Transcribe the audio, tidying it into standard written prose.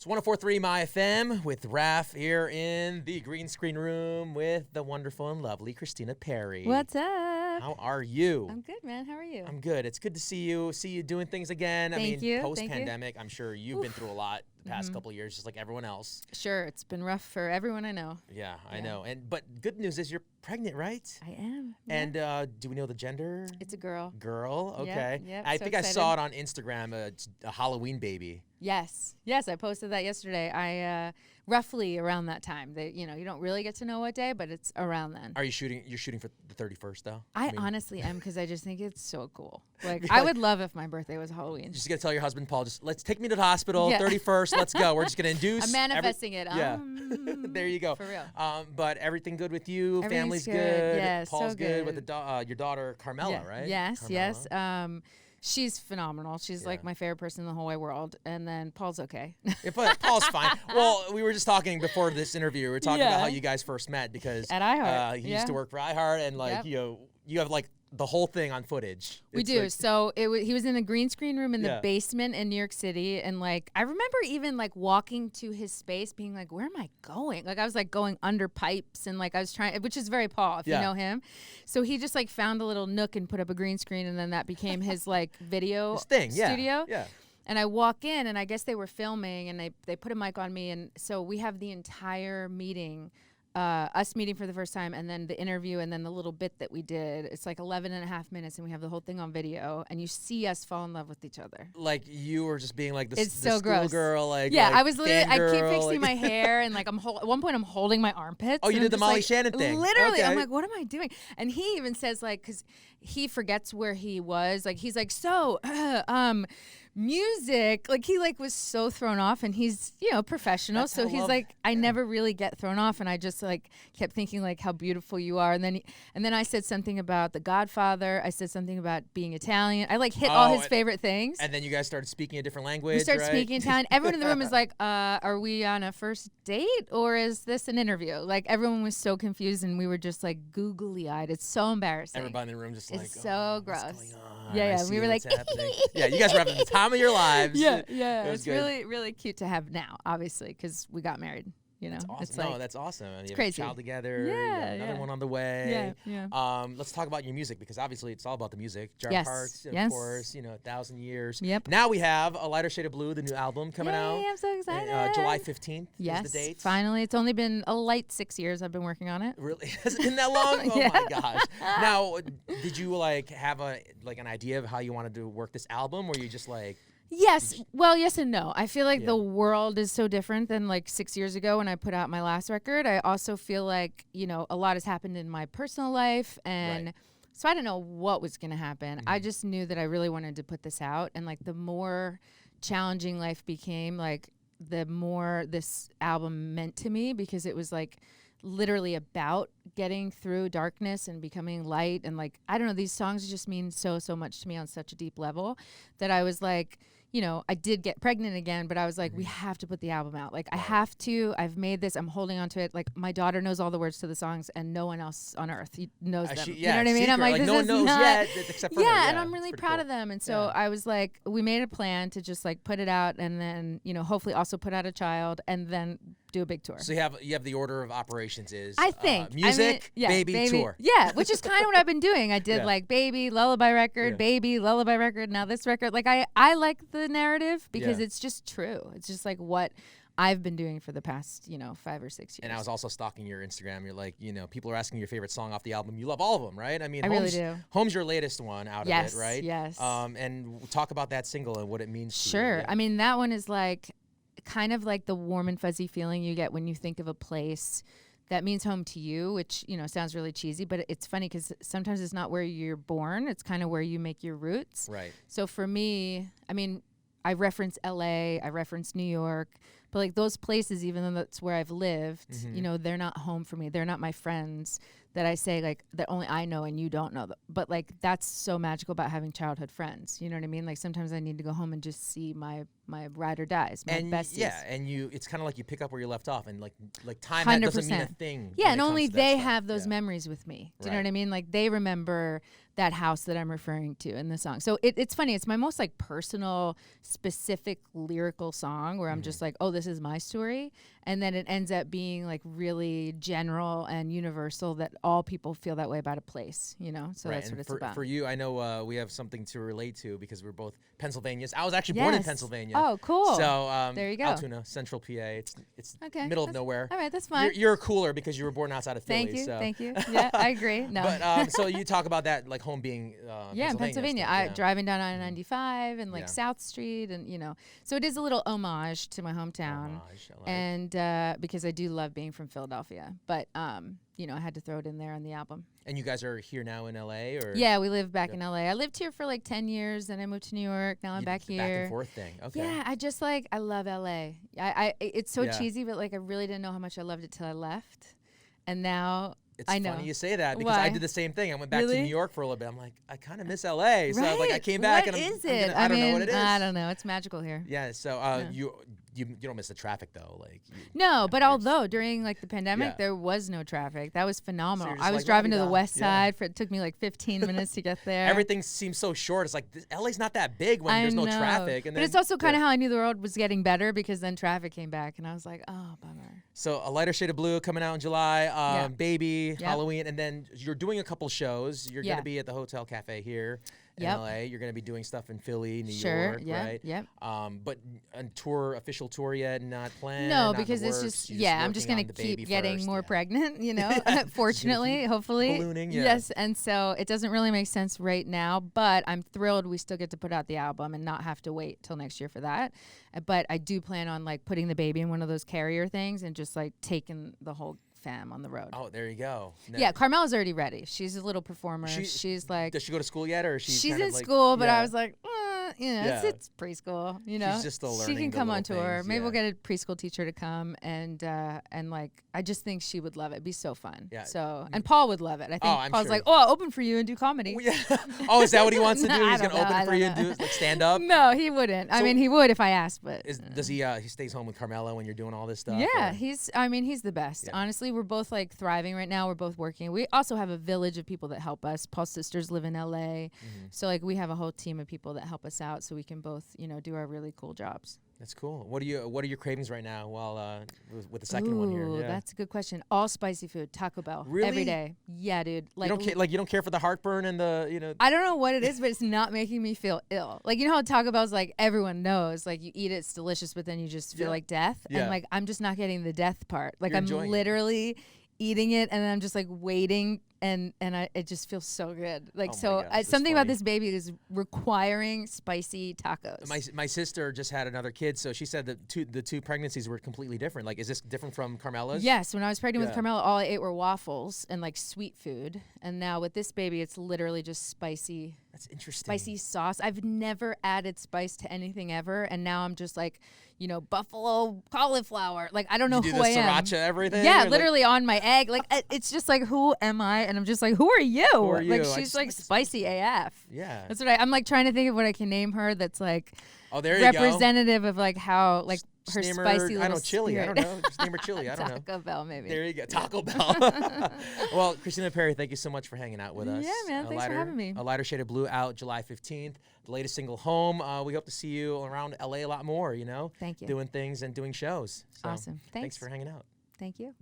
It's 104.3 MYfm with Raph here in the green screen room with the wonderful and lovely Christina Perri. What's up? How are you? I'm good, man. How are you? I'm good. It's good to see you. See you doing things again. Thank you. Post-pandemic, I'm sure you've been through a lot the past couple of years, just like everyone else. Sure, it's been rough for everyone I know. Yeah, I know. But good news is you're pregnant, right? I am. Yeah. And do we know the gender? It's a girl. Girl. Okay. Yep, I so think excited. I saw it on Instagram. It's a Halloween baby. Yes, I posted that yesterday. I roughly around that time. You don't really get to know what day, but it's around then. Are you shooting? You're shooting for the 31st, though. I honestly am, because I just think it's so cool. Like, I would love if my birthday was Halloween. You're just gonna tell your husband Paul, let's take me to the hospital. Yeah. 31st, let's go. We're just gonna induce. I'm manifesting it. Yeah. There you go. For real. But everything good with you? Everything's Family's good. Yeah, Paul's so good with your daughter Carmela, right? Yes, Carmela. yes. She's phenomenal. She's like my favorite person in the whole wide world. And then Paul's okay. Yeah, but Paul's fine. Well, we were just talking before this interview. We were talking about how you guys first met because at iHeart. He used to work for iHeart, and you have like the whole thing on footage. We do. Like, so he was in a green screen room in the basement in New York City, and like I remember even like walking to his space, being like, "Where am I going?" Like I was like going under pipes, and like I was trying, which is very Paul if you know him. So he just like found a little nook and put up a green screen, and then that became his like video studio. Yeah. And I walk in, and I guess they were filming, and they put a mic on me, and so we have the entire meeting. Us meeting for the first time, and then the interview, and then the little bit that we did. It's like 11 and a half minutes, and we have the whole thing on video, and you see us fall in love with each other. Like you were just being like it's so gross. Girl, like I was literally, I keep fixing like my hair, and like at one point I'm holding my armpits. Oh, you did the Molly Shannon thing. Literally, okay. I'm like, what am I doing? And he even says like, because he forgets where he was. Like he's like, so, music, like he like was so thrown off, and he's professional. That's so he's like, I never really get thrown off, and I just like kept thinking like how beautiful you are, and then I said something about The Godfather. I said something about being Italian. I like hit all his favorite things. And then you guys started speaking a different language. We started speaking Italian. Everyone in the room is like, are we on a first date or is this an interview? Like everyone was so confused, and we were just like googly eyed. It's so embarrassing. Everybody in the room just like, it's so gross. What's going on? Yeah. We were like, yeah, you guys were having the time of your lives. Yeah. It's good. Really, really cute to have now, obviously, because we got married. That's awesome. It's like, that's awesome. It's you crazy. Have a child together. Another one on the way. Yeah. Let's talk about your music, because obviously it's all about the music. Jar Parks, of course. 1,000 Years. Yep. Now we have A Lighter Shade of Blue, the new album coming out. I'm so excited. July 15th is the date. Finally. It's only been a light 6 years I've been working on it. Really? Has it been that long? Oh my gosh. Now, did you like have an idea of how you wanted to work this album, or you just like? Yes. Well, yes and no. I feel like the world is so different than like 6 years ago when I put out my last record. I also feel like, a lot has happened in my personal life, and so I didn't know what was going to happen. I just knew that I really wanted to put this out, and like the more challenging life became, like the more this album meant to me, because it was like literally about getting through darkness and becoming light. And like, I don't know, these songs just mean so much to me on such a deep level that I was like, I did get pregnant again, but I was like, we have to put the album out. Like, I have to. I've made this. I'm holding on to it. Like, my daughter knows all the words to the songs, and no one else on earth knows them. You know what I mean? I'm like, no one knows yet except for her. Yeah, and I'm really proud of them. And so I was like, we made a plan to just like put it out, and then hopefully also put out a child, and then do a big tour. So you have the order of operations is I think music, baby, tour. Yeah, which is kind of what I've been doing. I did like baby, lullaby record, baby, lullaby record, now this record. Like I like the narrative because it's just true. It's just like what I've been doing for the past, 5 or 6 years. And I was also stalking your Instagram. You're like, people are asking your favorite song off the album. You love all of them, right? I mean, I really do. Home's your latest one out of it, right? Yes. And we'll talk about that single and what it means to you. Sure. I mean, that one is like kind of like the warm and fuzzy feeling you get when you think of a place that means home to you, which, sounds really cheesy, but it's funny because sometimes it's not where you're born. It's kind of where you make your roots. Right. So for me, I mean, I reference LA, I reference New York, but like those places, even though that's where I've lived, they're not home for me. They're not my friends that I say like that only I know and you don't know. But like that's so magical about having childhood friends. You know what I mean? Like sometimes I need to go home and just see my ride or dies, my besties. Yeah, and it's kind of like you pick up where you left off, and like time 100%. Doesn't mean a thing. Yeah, and only they have those memories with me. Do you know what I mean? Like they remember that house that I'm referring to in the song. So it's funny. It's my most like personal, specific lyrical song where I'm just like, oh, this is my story. And then it ends up being like really general and universal that all people feel that way about a place, you know? So that's what it's about. For you, I know we have something to relate to because we're both Pennsylvanians. I was actually born in Pennsylvania. Oh, cool. So there you go. Altoona, Central PA. It's okay, middle of nowhere. All right, that's fine. You're cooler because you were born outside of Philly. Thank you. Yeah, I agree. No. But so you talk about that, like home being in Pennsylvania. Stuff, Driving down I-95 and like South Street, and you know, so it is a little homage to my hometown, and because I do love being from Philadelphia, but you know, I had to throw it in there on the album. And you guys are here now in LA, or? Yeah, we live back in LA. I lived here for like 10 years, then I moved to New York. Now I'm back here. Back and forth thing. Okay. Yeah, I love LA. It's so cheesy, but like I really didn't know how much I loved it till I left, and now. It's I know. funny you say that because I did the same thing. I went back to New York for a little bit. I'm like, I kind of miss LA. So I was like, I came back and I don't know what it is. I don't know. It's magical here. Yeah. So you don't miss the traffic though, like. But although during like the pandemic there was no traffic, that was phenomenal. So I was driving to the west side. It took me like 15 minutes to get there. Everything seems so short. It's like LA's not that big when there's no traffic. But it's also kind of how I knew the world was getting better because then traffic came back and I was like, oh, bummer. So A Lighter Shade of Blue coming out in July, Baby, Halloween, and then you're doing a couple shows. You're going to be at the Hotel Cafe here in LA. You're going to be doing stuff in Philly, New York, right? Yep. But official tour yet, not planned? No, because it's just, I'm just going to keep getting more pregnant, you know, fortunately, hopefully. Ballooning, Yes, and so it doesn't really make sense right now, but I'm thrilled we still get to put out the album and not have to wait till next year for that. But I do plan on like putting the baby in one of those carrier things and just like taking the whole fam on the road. Oh, there you go. Yeah, Carmela's already ready. She's a little performer. She's like. Does she go to school yet, or she's in school? But I was like, it's preschool. You know, she's just still learning. She can come on tour. Things, Maybe we'll get a preschool teacher to come and like I just think she would love it. It'd be so fun. Yeah. So and Paul would love it. I think Paul's like, I'll open for you and do comedy. Oh, is that what he wants to do? He's gonna open for you and do like stand up? No, he wouldn't. I mean, he would if I asked, but does he? He stays home with Carmela when you're doing all this stuff? Yeah, he's the best. Honestly, we're both like thriving right now. We're both working. We also have a village of people that help us. Paul's sisters live in LA, so like we have a whole team of people that help us out, so we can both do our really cool jobs. That's cool. What are your cravings right now? While with the second one here, that's a good question. All spicy food, Taco Bell, really? Every day. Yeah, dude. Like you don't care for the heartburn and the I don't know what it is, but it's not making me feel ill. Like how Taco Bell's like everyone knows, like you eat it, it's delicious, but then you just feel like death. Yeah. And like I'm just not getting the death part. Like I'm literally eating it and then I'm just like waiting and it just feels so good. Like something about this baby is requiring spicy tacos. My sister just had another kid, so she said that the two pregnancies were completely different. Like, is this different from Carmela's? Yes, when I was pregnant with Carmela, all I ate were waffles and like sweet food, and now with this baby, it's literally just spicy. That's interesting. Spicy sauce. I've never added spice to anything ever, and now I'm just like, buffalo cauliflower. Like I don't know who I am. Sriracha everything. Yeah, literally on my egg. Like it's just like, who am I? And I'm just like, who are you? Like she's like spicy AF. Yeah. That's what I'm like trying to think of what I can name her. That's like representative of like how like her spicy little. I know chili. Spirit. I don't know. Just name her chili. I don't know. Taco Bell maybe. There you go. Taco Bell. Well, Christina Perri, thank you so much for hanging out with us. Yeah, man. Thanks for having me. A Lighter Shade of Blue out July 15th. The latest single, Home. We hope to see you around LA a lot more. Thank you. Doing things and doing shows. So awesome. Thanks for hanging out. Thank you.